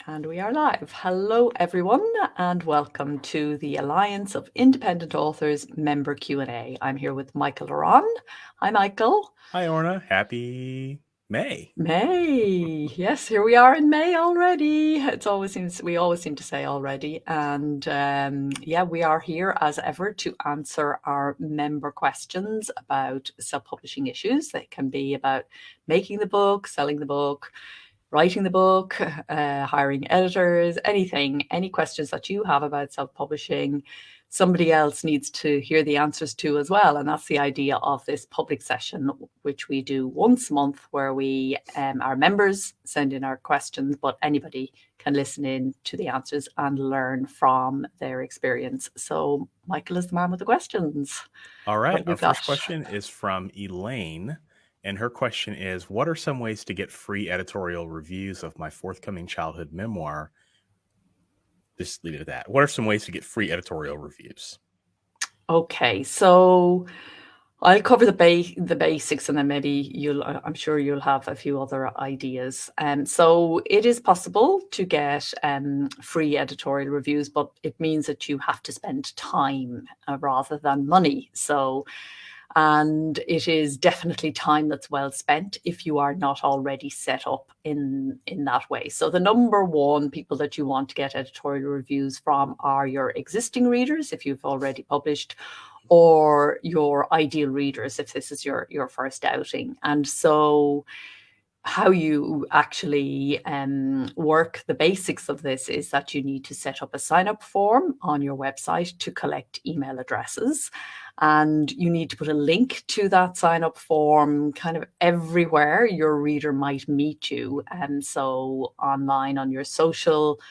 And we are live. Hello, everyone, and welcome to the Alliance of Independent Authors member Q&A. I'm here with Michael La Ronn. Hi, Michael. Hi, Orna. Happy May. May. Yes, here we are in May already. We always seem to say already. And yeah, we are here as ever to answer our member questions about self-publishing issues. They can be about making the book, selling the book, writing the book, hiring editors, anything, any questions that you have about self-publishing, somebody else needs to hear the answers to as well. And that's the idea of this public session, which we do once a month, where our members send in our questions, but anybody can listen in to the answers and learn from their experience. So Michael is the man with the questions. All What right. have Our you got? first question is from Elaine. And her question is, what are some ways to get free editorial reviews of my forthcoming childhood memoir? Just leave it at that. What are some ways to get free editorial reviews? Okay, so I'll cover the basics, and then maybe I'm sure you'll have a few other ideas. So it is possible to get free editorial reviews, but it means that you have to spend time rather than money. And it is definitely time that's well spent if you are not already set up in that way. So the number one people that you want to get editorial reviews from are your existing readers, if you've already published, or your ideal readers, if this is your first outing. And so how you actually work the basics of this is that you need to set up a sign-up form on your website to collect email addresses. And you need to put a link to that sign-up form kind of everywhere your reader might meet you. And so online on your social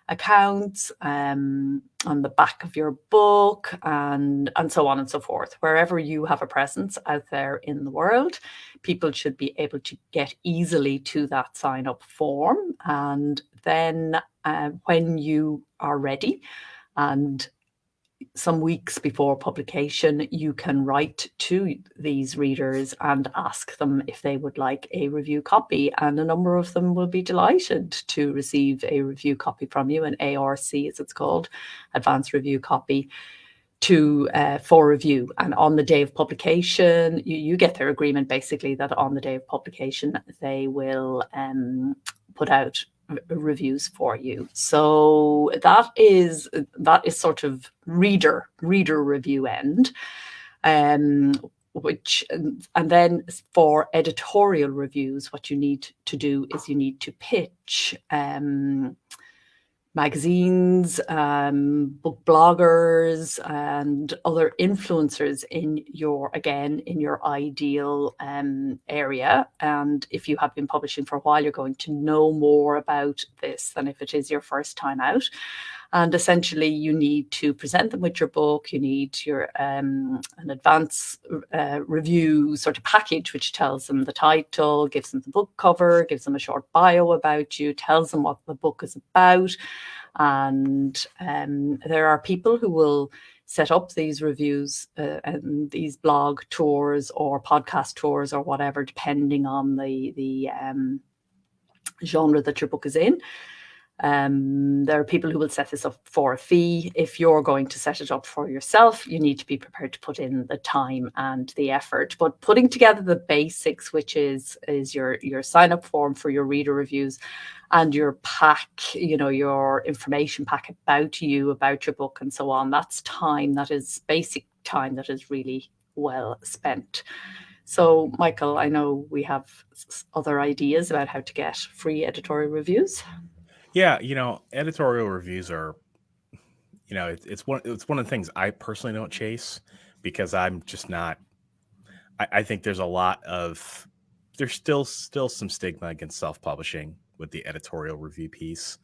accounts, on the back of your book, and so on and so forth. Wherever you have a presence out there in the world, people should be able to get easily to that sign-up form. And then when you are ready, and some weeks before publication, you can write to these readers and ask them if they would like a review copy. And a number of them will be delighted to receive a review copy from you, an ARC as it's called, advanced review copy, for review. And on the day of publication, you get their agreement basically that on the day of publication they will put out reviews for you. So that is sort of reader review end. Which and then for editorial reviews, what you need to do is you need to pitch magazines, book bloggers, and other influencers in your ideal area. And if you have been publishing for a while, you're going to know more about this than if it is your first time out. And essentially, you need to present them with your book. You need your an advance review sort of package, which tells them the title, gives them the book cover, gives them a short bio about you, tells them what the book is about. And there are people who will set up these reviews and these blog tours or podcast tours or whatever, depending on the genre that your book is in. There are people who will set this up for a fee. If you're going to set it up for yourself, you need to be prepared to put in the time and the effort. But putting together the basics, which is your sign-up form for your reader reviews and your pack, your information pack about you, about your book and so on, that's time, that is basic time that is really well spent. So, Michael, I know we have other ideas about how to get free editorial reviews. Yeah, editorial reviews are, it's one of the things I personally don't chase because I'm just not. I think there's still some stigma against self-publishing with the editorial review piece.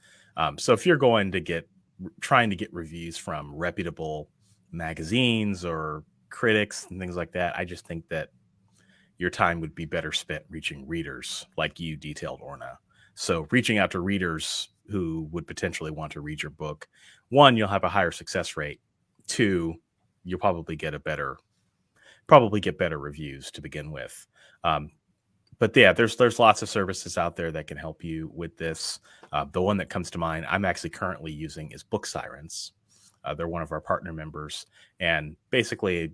So if you're trying to get reviews from reputable magazines or critics and things like that, I just think that your time would be better spent reaching readers like you detailed, Orna. So reaching out to readers who would potentially want to read your book, one, you'll have a higher success rate. Two, you'll probably get better reviews to begin with. but yeah, there's lots of services out there that can help you with this. The one that comes to mind, I'm actually currently using, is Book Sirens. They're one of our partner members, and basically,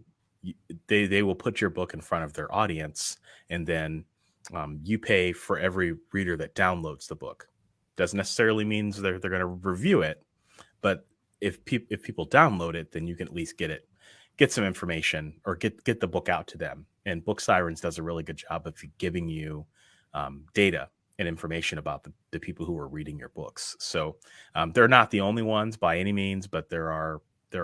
they will put your book in front of their audience, and then you pay for every reader that downloads the book. Doesn't necessarily means they're going to review it, but if people download it, then you can at least get some information, or get the book out to them. And Book Sirens does a really good job of giving you data and information about the people who are reading your books. So they're not the only ones by any means, but there are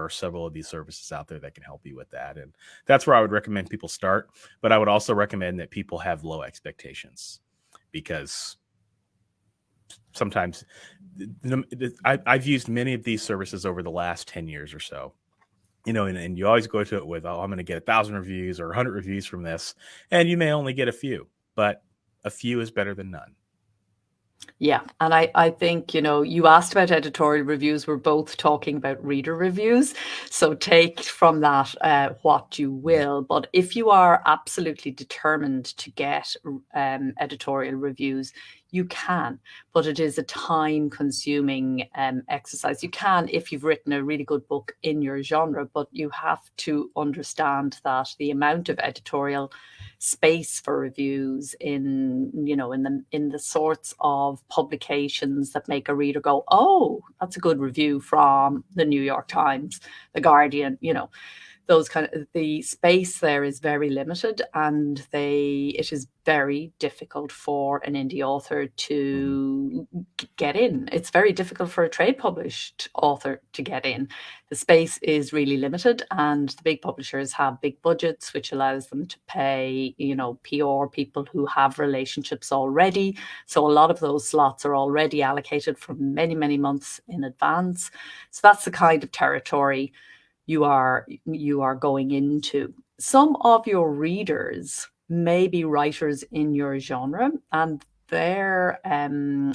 several of these services out there that can help you with that. And that's where I would recommend people start. But I would also recommend that people have low expectations, because sometimes I've used many of these services over the last 10 years or so. And you always go to it with, oh, I'm going to get 1,000 reviews or 100 reviews from this. And you may only get a few, but a few is better than none. Yeah. And I think, you asked about editorial reviews. We're both talking about reader reviews. So take from that what you will. But if you are absolutely determined to get editorial reviews, you can, but it is a time-consuming exercise. You can if you've written a really good book in your genre, but you have to understand that the amount of editorial space for reviews in the sorts of publications that make a reader go, oh, that's a good review from the New York Times, the Guardian, those the space there is very limited, and it is very difficult for an indie author to get in. It's very difficult for a trade published author to get in. The space is really limited, and the big publishers have big budgets, which allows them to pay, PR people who have relationships already. So a lot of those slots are already allocated for many, many months in advance. So that's the kind of territory you are going into. Some of your readers may be writers in your genre, and there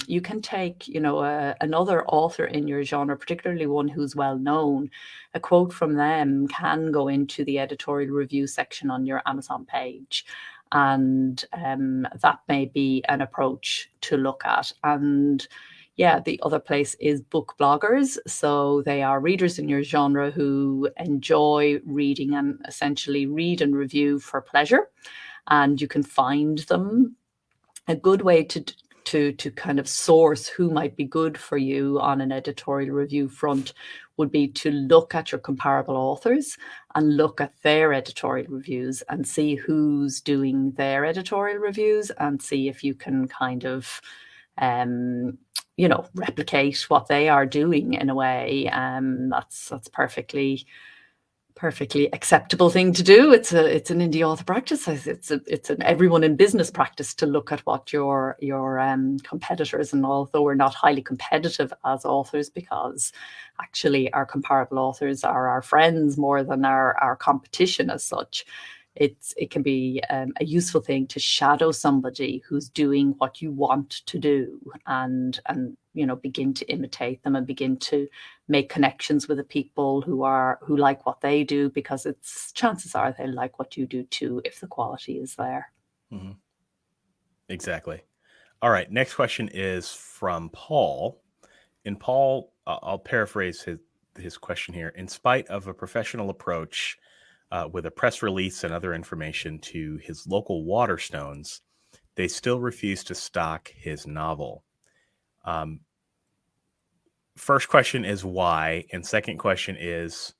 you can take another author in your genre, particularly one who's well known. A quote from them can go into the editorial review section on your Amazon page, and that may be an approach to look at. And yeah, the other place is book bloggers. So they are readers in your genre who enjoy reading and essentially read and review for pleasure. And you can find them. A good way to kind of source who might be good for you on an editorial review front would be to look at your comparable authors and look at their editorial reviews and see who's doing their editorial reviews, and see if you can kind of replicate what they are doing in a way. That's perfectly acceptable thing to do. It's an indie author practice. It's an everyone in business practice to look at what your competitors, and although we're not highly competitive as authors, because actually our comparable authors are our friends more than our competition as such, it can be a useful thing to shadow somebody who's doing what you want to do, and begin to imitate them and begin to make connections with the people who like what they do, because chances are they like what you do too if the quality is there. Mm-hmm. Exactly. All right. Next question is from Paul. And Paul, I'll paraphrase his question here. In spite of a professional approach with a press release and other information to his local Waterstones, they still refuse to stock his novel. First question is why? And second question is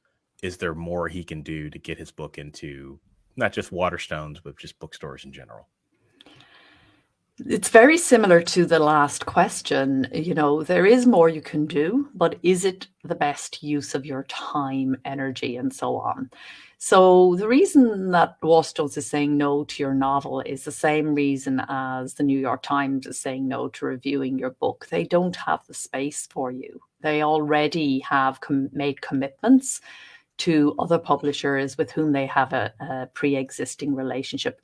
there more he can do to get his book into not just Waterstones, but just bookstores in general? It's very similar to the last question. There is more you can do, but is it the best use of your time, energy, and so on? So the reason that Waterstones is saying no to your novel is the same reason as the New York Times is saying no to reviewing your book. They don't have the space for you. They already have made commitments to other publishers with whom they have a pre-existing relationship.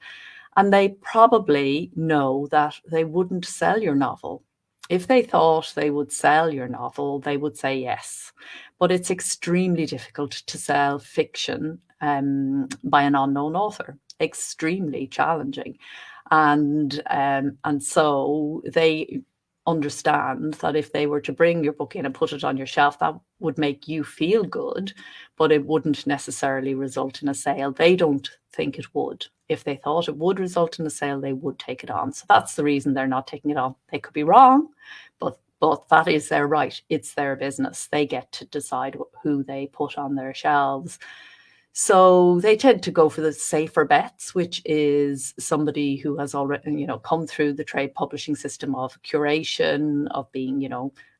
And they probably know that they wouldn't sell your novel. If they thought they would sell your novel, they would say yes. But it's extremely difficult to sell fiction by an unknown author. Extremely challenging. And so they understand that if they were to bring your book in and put it on your shelf, that would make you feel good, but it wouldn't necessarily result in a sale. They don't think it would. If they thought it would result in a sale, they would take it on. So that's the reason they're not taking it on. They could be wrong, but that is their right. It's their business. They get to decide who they put on their shelves. So they tend to go for the safer bets, which is somebody who has already, come through the trade publishing system of curation, of being,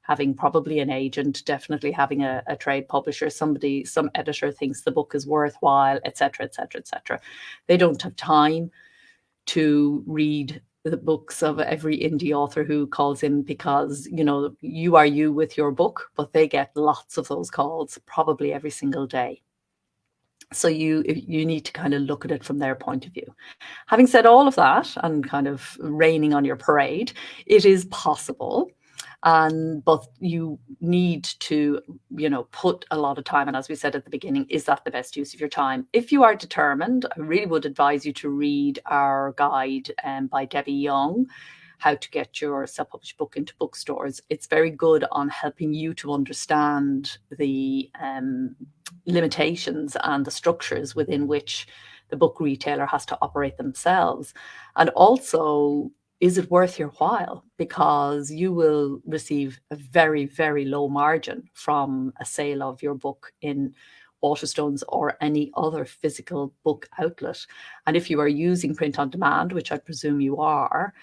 having probably an agent, definitely having a trade publisher, some editor thinks the book is worthwhile, etc., etc., etc. They don't have time to read the books of every indie author who calls in, because you are you with your book, but they get lots of those calls probably every single day. So you need to kind of look at it from their point of view. Having said all of that and kind of raining on your parade, it is possible. But you need to, put a lot of time. And as we said at the beginning, is that the best use of your time? If you are determined, I really would advise you to read our guide by Debbie Young, How to Get Your Self-Published Book into Bookstores. It's very good on helping you to understand the limitations and the structures within which the book retailer has to operate themselves. And also, is it worth your while? Because you will receive a very, very low margin from a sale of your book in Waterstones or any other physical book outlet. And if you are using print on demand, which I presume you are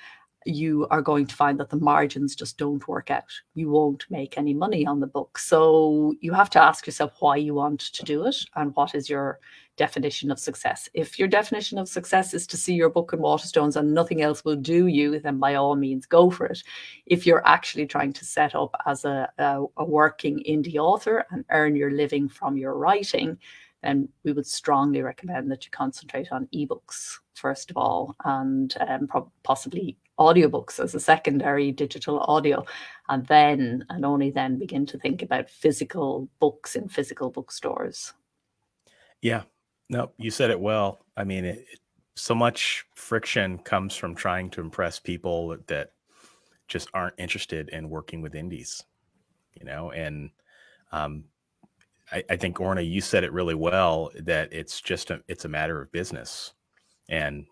going to find that the margins just don't work out. You won't make any money on the book. So you have to ask yourself why you want to do it and what is your definition of success. If your definition of success is to see your book in Waterstones and nothing else will do you, then by all means go for it. If you're actually trying to set up as a working indie author and earn your living from your writing, then we would strongly recommend that you concentrate on ebooks first of all, and possibly audiobooks as a secondary digital audio, and only then begin to think about physical books in physical bookstores. Yeah, no, you said it well. I mean, so much friction comes from trying to impress people that just aren't interested in working with indies, and I think, Orna, you said it really well, that it's a matter of business. And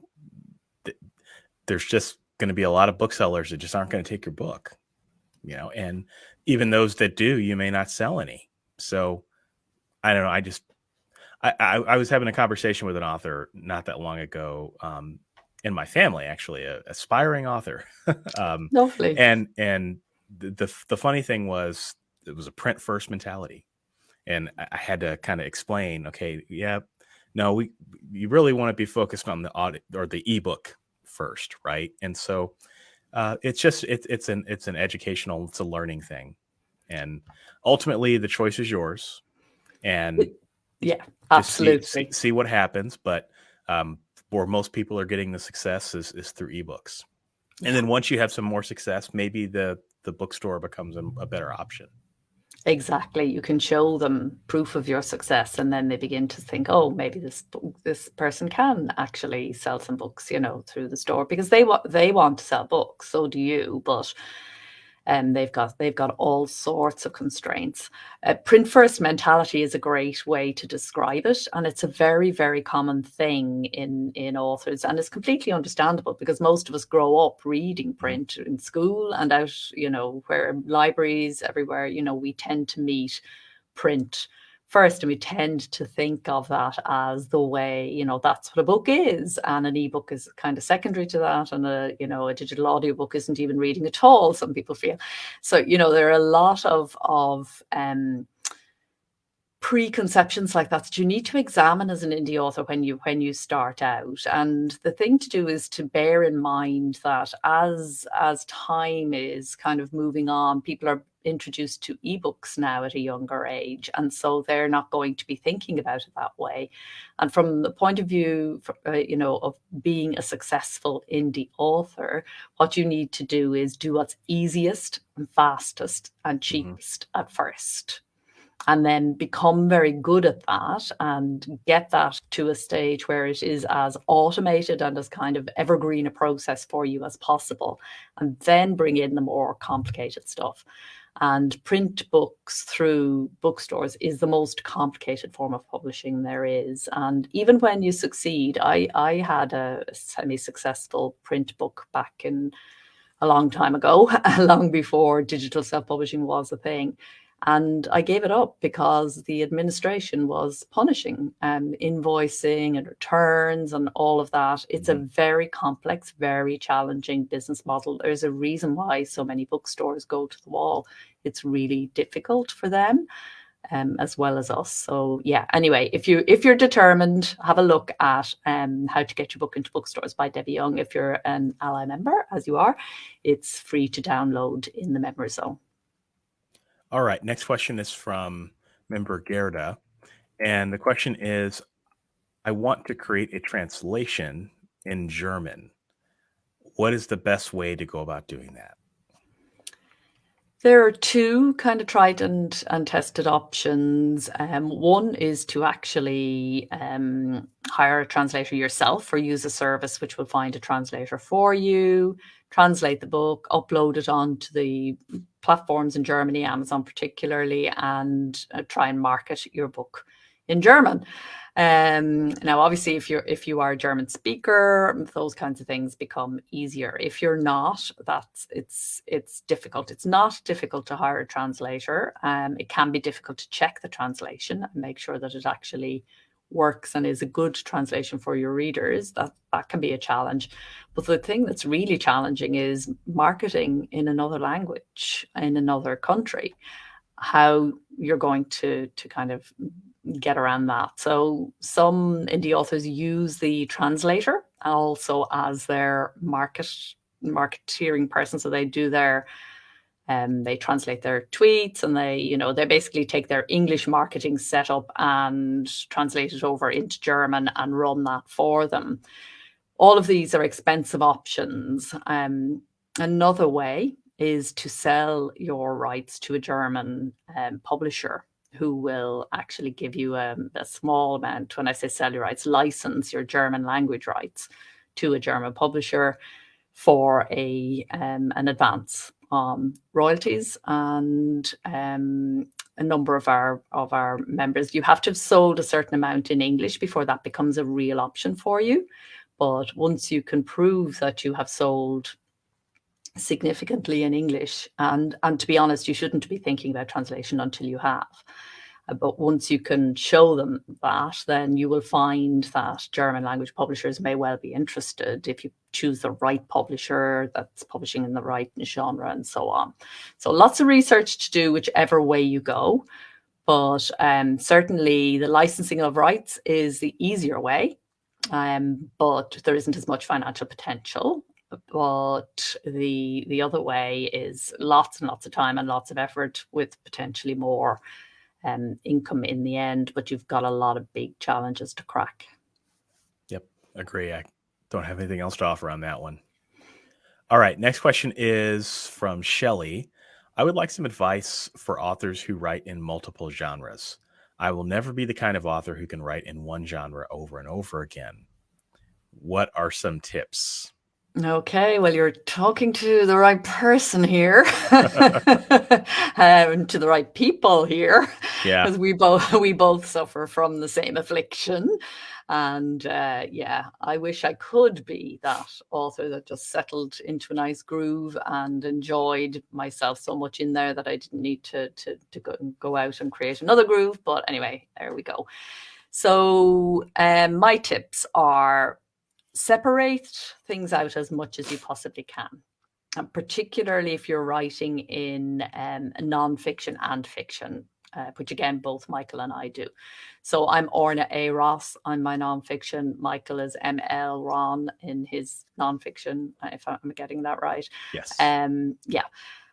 there's just going to be a lot of booksellers that just aren't going to take your book, and even those that do, you may not sell any. So I don't know. I was having a conversation with an author not that long ago, in my family, actually, a aspiring author. Lovely. And the funny thing was, it was a print first mentality. And I had to kind of explain, okay, yeah, no, you really want to be focused on the audit or the ebook first, right? And so it's an educational, it's a learning thing, and ultimately the choice is yours. And yeah, just absolutely. see what happens. But where most people are getting the success is through ebooks. And then once you have some more success, maybe the bookstore becomes a better option. Exactly. You can show them proof of your success, and then they begin to think, oh, maybe this person can actually sell some books, through the store, because they want to sell books. So do you, but they've got all sorts of constraints. Print first mentality is a great way to describe it, and it's a very, very common thing in authors, and it's completely understandable because most of us grow up reading print in school and out, where libraries everywhere, we tend to meet print first, and we tend to think of that as the way, that's what a book is, and an ebook is kind of secondary to that, and a digital audiobook isn't even reading at all, some people feel. So there are a lot of preconceptions like that you need to examine as an indie author when you start out. And the thing to do is to bear in mind that as time is kind of moving on, people are introduced to ebooks now at a younger age, and so they're not going to be thinking about it that way. And from the point of view of being a successful indie author, what you need to do is do what's easiest and fastest and cheapest at first. and then become very good at that and get that to a stage where it is as automated and as kind of evergreen a process for you as possible, and then bring in the more complicated stuff. And print books through bookstores is the most complicated form of publishing there is. And even when you succeed, I had a semi-successful print book back in a long time ago, long before digital self-publishing was a thing. And I gave it up because the administration was punishing invoicing and returns and all of that. It's a very complex, very challenging business model. There's a reason why so many bookstores go to the wall. It's really difficult for them, as well as us. So yeah, anyway, if you're determined, have a look at How to Get Your Book into Bookstores by Debbie Young. If you're an ALLi member, as you are, it's free to download in the member zone. All right, next question is from member Gerda, and the question is, I want to create a translation in German. What is the best way to go about doing that? There are two kind of tried and tested options. One is to actually hire a translator yourself or use a service which will find a translator for you, translate the book, upload it onto the platforms in Germany, Amazon particularly, and try and market your book in German. Now, obviously, if you are a German speaker, those kinds of things become easier. If you're not, it's difficult. It's not difficult to hire a translator. It can be difficult to check the translation and make sure that it actually works and is a good translation for your readers. That can be a challenge. But the thing that's really challenging is marketing in another language, in another country, how you're going to kind of get around that. So some indie authors use the translator also as their marketeering person. So they do their they translate their tweets, and they basically take their English marketing setup and translate it over into German and run that for them. All of these are expensive options. Another way is to sell your rights to a German publisher who will actually give you a small amount. When I say sell your rights, license your German language rights to a German publisher for an advance on royalties. And a number of our members, you have to have sold a certain amount in English before that becomes a real option for you. But once you can prove that you have sold significantly in English, and to be honest, you shouldn't be thinking about translation until you have. But once you can show them that, then you will find that German language publishers may well be interested if you choose the right publisher that's publishing in the right genre and so on. So lots of research to do whichever way you go. But certainly the licensing of rights is the easier way, but there isn't as much financial potential. But the other way is lots and lots of time and lots of effort with potentially more income in the end, but you've got a lot of big challenges to crack. Yep, agree. I don't have anything else to offer on that one. All right, next question is from Shelley. I would like some advice for authors who write in multiple genres. I will never be the kind of author who can write in one genre over and over again. What are some tips? Okay, well, you're talking to the right person here, and to the right people here, Yeah, because we both suffer from the same affliction. And yeah, I wish I could be that author that just settled into a nice groove and enjoyed myself so much in there that I didn't need to go out and create another groove. But anyway, there we go. So my tips are: separate things out as much as you possibly can, and particularly if you're writing in non-fiction and fiction, which again, both Michael and I do. So I'm Orna A. Ross on my non-fiction. Michael is M.L. Ronn in his non-fiction, if I'm getting that right. yes. Yeah.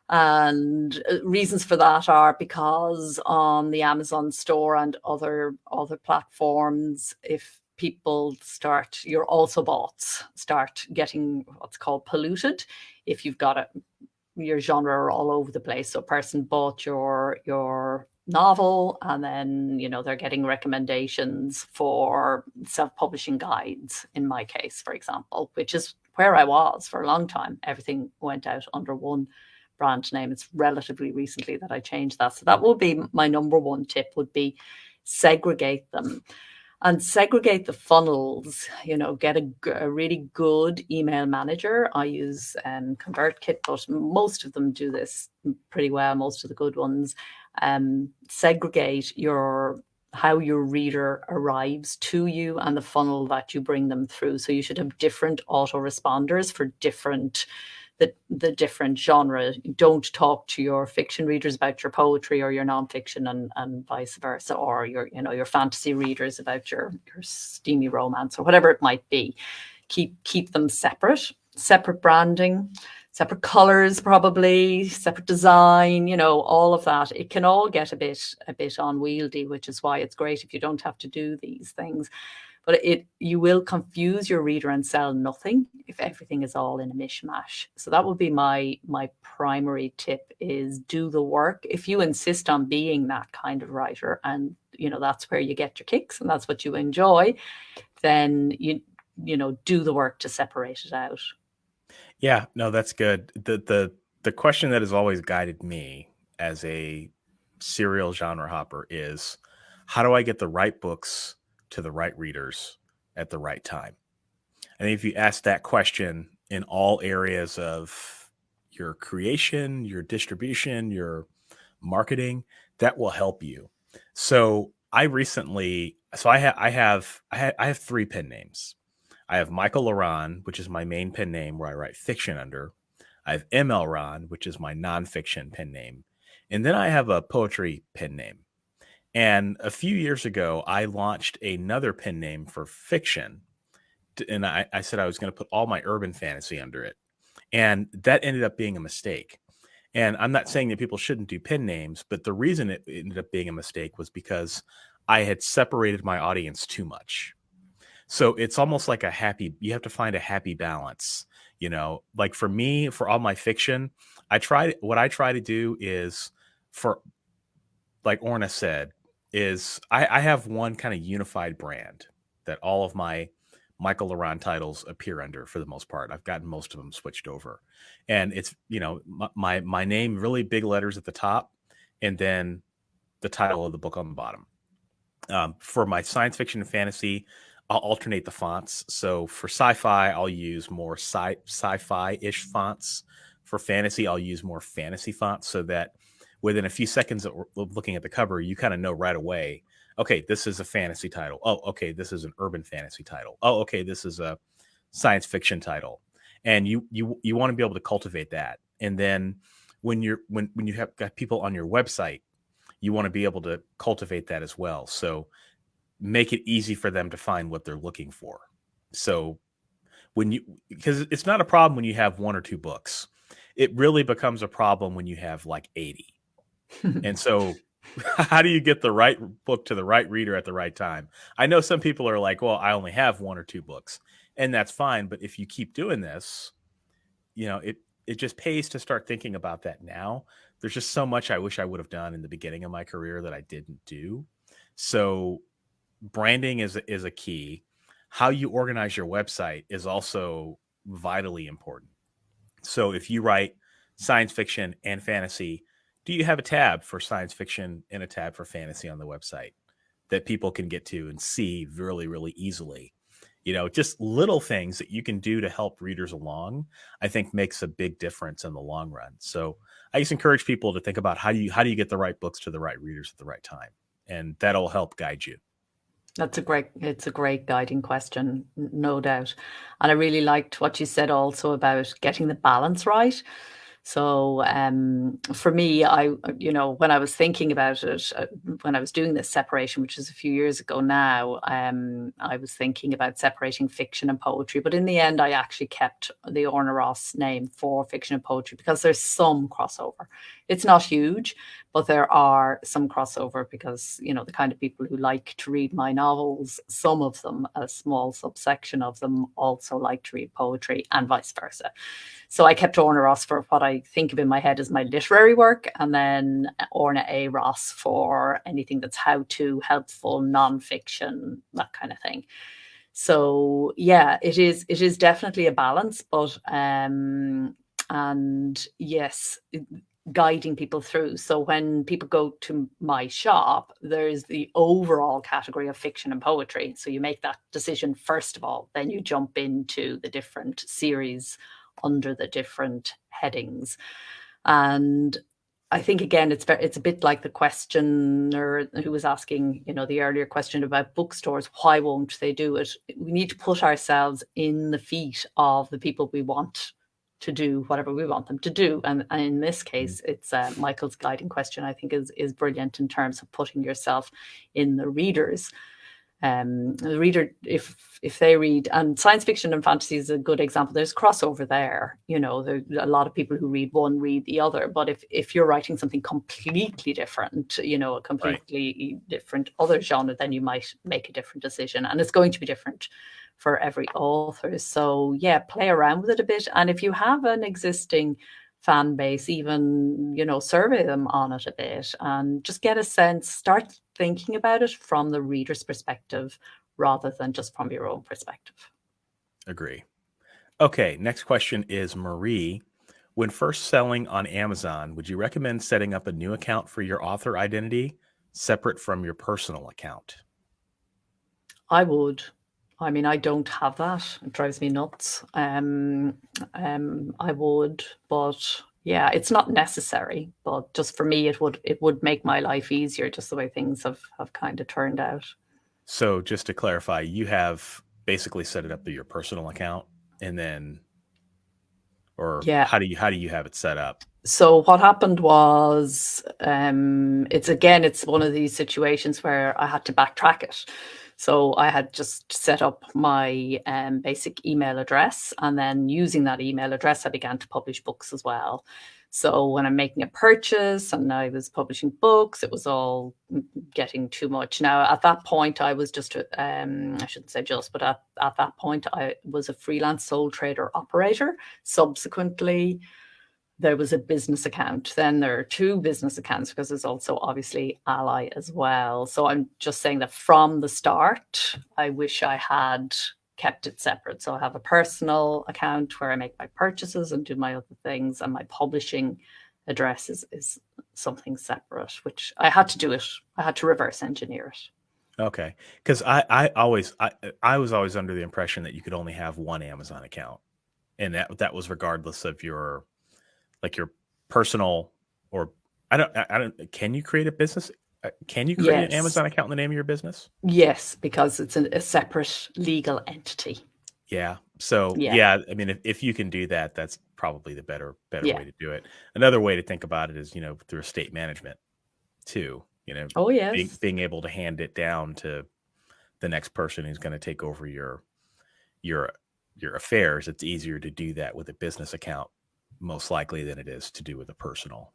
And reasons for that are because on the Amazon store and other platforms, if people your also bots start getting what's called polluted, if you've got your genre all over the place. So a person bought your novel, and then they're getting recommendations for self-publishing guides, in my case, for example, which is where I was for a long time. Everything went out under one brand name. It's relatively recently that I changed that. So that would be my number one tip, would be segregate them. And segregate the funnels, get a really good email manager. I use ConvertKit, but most of them do this pretty well, most of the good ones. Segregate how your reader arrives to you and the funnel that you bring them through. So you should have different autoresponders for the different genre. Don't talk to your fiction readers about your poetry, or your nonfiction, and vice versa, or your fantasy readers about your steamy romance, or whatever it might be. Keep them separate branding, separate colors, probably separate design, all of that. It can all get a bit unwieldy, which is why it's great if you don't have to do these things. But you will confuse your reader and sell nothing if everything is all in a mishmash. So that would be my primary tip, is do the work. If you insist on being that kind of writer, and that's where you get your kicks and that's what you enjoy, then do the work to separate it out. Yeah, no, that's good. The question that has always guided me as a serial genre hopper is, how do I get the right books to the right readers at the right time? I think if you ask that question in all areas of your creation, your distribution, your marketing, that will help you. So I have 3 pen names. I have Michael La Ronn, which is my main pen name where I write fiction under. I have M.L. Ron, which is my nonfiction pen name. And then I have a poetry pen name. And a few years ago, I launched another pen name for fiction. And I said I was going to put all my urban fantasy under it. And that ended up being a mistake. And I'm not saying that people shouldn't do pen names, but the reason it ended up being a mistake was because I had separated my audience too much. So it's almost like you have to find a happy balance. Like for me, for all my fiction, what I try to do is, for, like Orna said, is I have one kind of unified brand that all of my Michael La Ronn titles appear under for the most part. I've gotten most of them switched over. And it's, my name, really big letters at the top, and then the title of the book on the bottom. For my science fiction and fantasy, I'll alternate the fonts. So for sci-fi, I'll use more sci-fi-ish fonts. For fantasy, I'll use more fantasy fonts, so that within a few seconds of looking at the cover, you kind of know right away, okay, this is a fantasy title. Oh, okay, this is an urban fantasy title. Oh, okay, this is a science fiction title. And you want to be able to cultivate that. And then when you have got people on your website, you want to be able to cultivate that as well. So make it easy for them to find what they're looking for. So because it's not a problem when you have 1 or 2 books. It really becomes a problem when you have like 80. And so how do you get the right book to the right reader at the right time? I know some people are like, well, I only have 1 or 2 books, and that's fine. But if you keep doing this, it just pays to start thinking about that now. There's just so much I wish I would have done in the beginning of my career that I didn't do. So branding is a key. How you organize your website is also vitally important. So if you write science fiction and fantasy, do you have a tab for science fiction and a tab for fantasy on the website that people can get to and see really, really easily? Just little things that you can do to help readers along, I think makes a big difference in the long run. So I just encourage people to think about how do you get the right books to the right readers at the right time, and that'll help guide you. It's a great guiding question, no doubt. And I really liked what you said also about getting the balance right. So for me, when I was thinking about it, when I was doing this separation, which is a few years ago now, I was thinking about separating fiction and poetry. But in the end, I actually kept the Orna Ross name for fiction and poetry because there's some crossover. It's not huge, but there are some crossover because, the kind of people who like to read my novels, some of them, a small subsection of them, also like to read poetry, and vice versa. So I kept Orna Ross for what I think of in my head as my literary work, and then Orna A. Ross for anything that's how-to, helpful, non-fiction, that kind of thing. So yeah, it is definitely a balance, but and yes, guiding people through. So when people go to my shop, there's the overall category of fiction and poetry. So you make that decision first of all, then you jump into the different series under the different headings. And I think again, it's a bit like the questioner who was asking, the earlier question about bookstores. Why won't they do it? We need to put ourselves in the feet of the people we want to do whatever we want them to do. And in this case, it's Michael's guiding question, I think, is brilliant in terms of putting yourself in the reader's. The reader, if they read, and science fiction and fantasy is a good example. There's crossover there. There's a lot of people who read one read the other. But if you're writing something completely different, a completely different other genre, then you might make a different decision, and it's going to be different for every author. So yeah, play around with it a bit, and if you have an existing fan base, even survey them on it a bit and just get a sense, start thinking about it from the reader's perspective rather than just from your own perspective. Agree. Okay, next question is Marie. When first selling on Amazon, would you recommend setting up a new account for your author identity separate from your personal account? I would. I mean, I don't have that. It drives me nuts. I would, but yeah, it's not necessary. But just for me, it would make my life easier, just the way things have kind of turned out. So just to clarify, you have basically set it up to your personal account, and then, or Yeah. how do you have it set up? So what happened was, it's one of these situations where I had to backtrack it. So I had just set up my basic email address, and then using that email address, I began to publish books as well. So when I'm making a purchase and I was publishing books, it was all getting too much. Now, at that point, I was just, I shouldn't say just, but at that point, I was a freelance sole trader operator. Subsequently, there was a business account. Then there are two business accounts because there's also obviously ALLi as well. So I'm just saying that from the start, I wish I had kept it separate. So I have a personal account where I make my purchases and do my other things, and my publishing address is something separate, which I had to do it. I had to reverse engineer it. Okay, because I was always under the impression that you could only have one Amazon account, and that was regardless of your personal, or I don't. Can you create a business? Can you create an Amazon account in the name of your business? Yes, because it's a separate legal entity. Yeah. So Yeah. I mean, if you can do that, that's probably the better Yeah. way to do it. Another way to think about it is, through estate management too. Oh, yes. Being able to hand it down to the next person who's going to take over your affairs. It's easier to do that with a business account, most likely, than it is to do with a personal.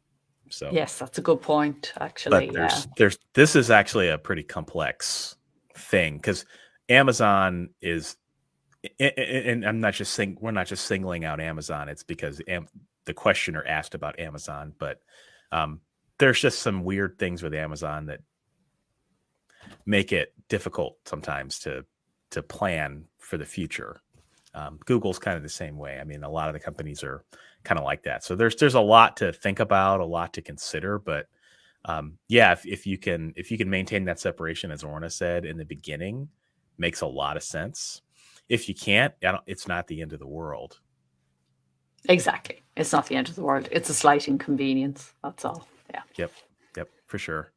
So yes, that's a good point, actually. But this is actually a pretty complex thing, because Amazon is, and we're not just singling out Amazon. It's because the questioner asked about Amazon, but there's just some weird things with Amazon that make it difficult sometimes to plan for the future. Google's kind of the same way. I mean, a lot of the companies are kind of like that. So there's a lot to think about, a lot to consider. But if you can maintain that separation, as Orna said in the beginning, makes a lot of sense. If you can't, it's not the end of the world. Exactly. It's not the end of the world. It's a slight inconvenience. That's all. Yeah. Yep, for sure.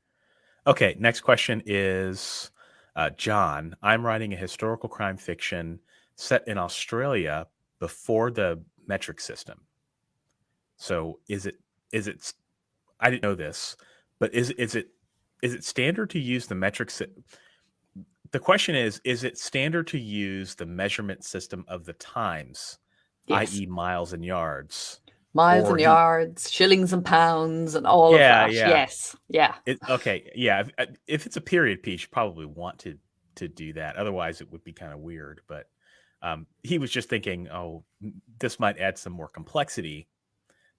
Okay, next question is John. I'm writing a historical crime fiction set in Australia before the metric system. So is it I didn't know this, but is it standard to use the metric system? The question is it standard to use the measurement system of the times, Yes. i.e. miles and yards? Miles and yards, shillings and pounds, and all of that. Yeah. Yes. Yeah. Okay. Yeah. If it's a period piece, you probably want to do that. Otherwise, it would be kind of weird. But he was just thinking, oh, this might add some more complexity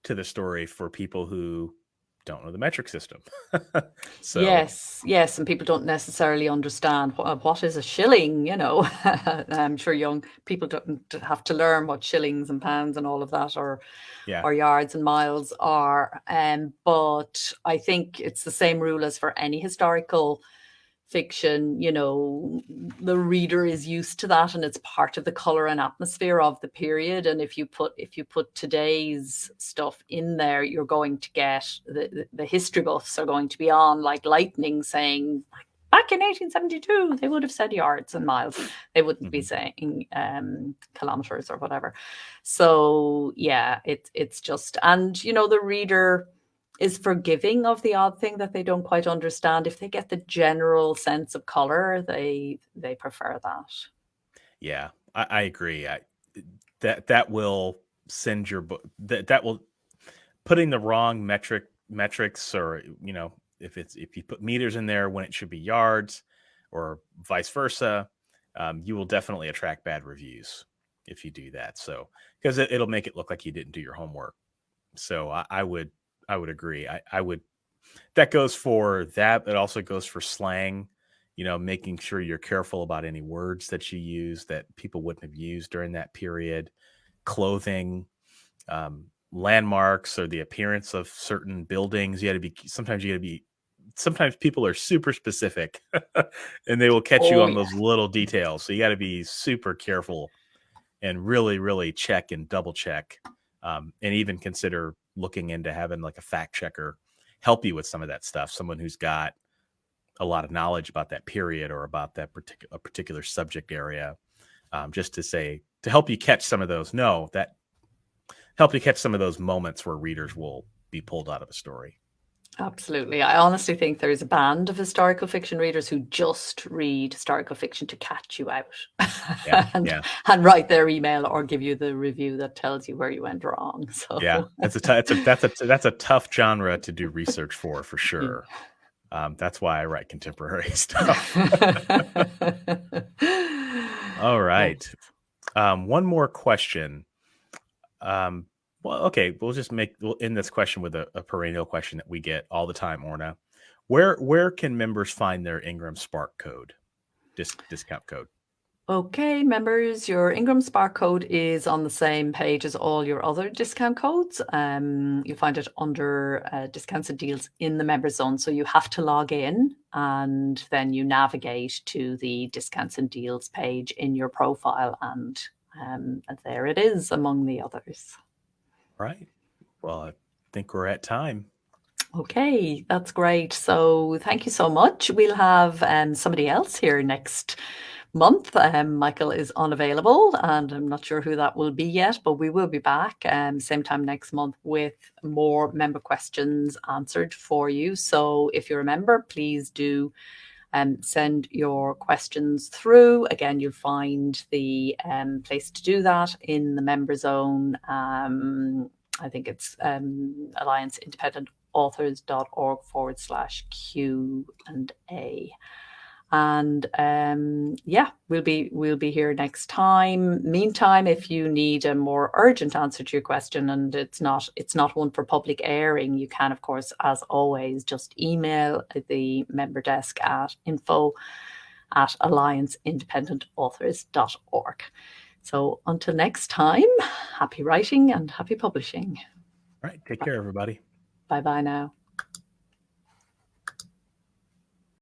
to the story for people who don't know the metric system. So yes, and people don't necessarily understand what is a shilling. I'm sure young people don't have to learn what shillings and pounds and all of that, or yeah. yards and miles are. But I think it's the same rule as for any historical fiction. The reader is used to that, and it's part of the color and atmosphere of the period. And if you put today's stuff in there, you're going to get the history buffs are going to be on like lightning, saying back in 1872 they would have said yards and miles. They wouldn't be saying kilometers or whatever. So yeah, it's just, and the reader is forgiving of the odd thing that they don't quite understand. If they get the general sense of color, they prefer that. Yeah, I agree. That will send your book, that will, putting the wrong metrics, or if you put meters in there when it should be yards, or vice versa, you will definitely attract bad reviews if you do that. So because it'll make it look like you didn't do your homework. So I would agree. I would. That goes for that. It also goes for slang. Making sure you're careful about any words that you use that people wouldn't have used during that period. Clothing, landmarks, or the appearance of certain buildings. Sometimes people are super specific and they will catch you on those little details. So you got to be super careful and really, really check and double check, and even consider looking into having like a fact checker help you with some of that stuff. Someone who's got a lot of knowledge about that period or about that particular subject area, just to help you catch some of those. Help you catch some of those moments where readers will be pulled out of a story. Absolutely. I honestly think there's a band of historical fiction readers who just read historical fiction to catch you out. Yeah, and write their email or give you the review that tells you where you went wrong. So yeah, that's a tough genre to do research for sure. That's why I write contemporary stuff. All right. Yes. One more question. Well, okay, we'll end this question with a perennial question that we get all the time, Orna. Where can members find their Ingram Spark code, discount code? Okay, members, your Ingram Spark code is on the same page as all your other discount codes. You'll find it under discounts and deals in the member zone. So you have to log in and then you navigate to the discounts and deals page in your profile, and there it is among the others. Right. Well, I think we're at time. Okay, that's great. So thank you so much. We'll have somebody else here next month. Michael is unavailable and I'm not sure who that will be yet, but we will be back same time next month with more member questions answered for you. So if you're a member, please do send your questions through. Again, you'll find the place to do that in the member zone. I think it's allianceindependentauthors.org/Q&A. And yeah, we'll be here next time. Meantime, if you need a more urgent answer to your question and it's not one for public airing, you can, of course, as always, just email the member desk at info@allianceindependentauthors.org. So until next time, happy writing and happy publishing. All right, take care, everybody. Bye-bye now.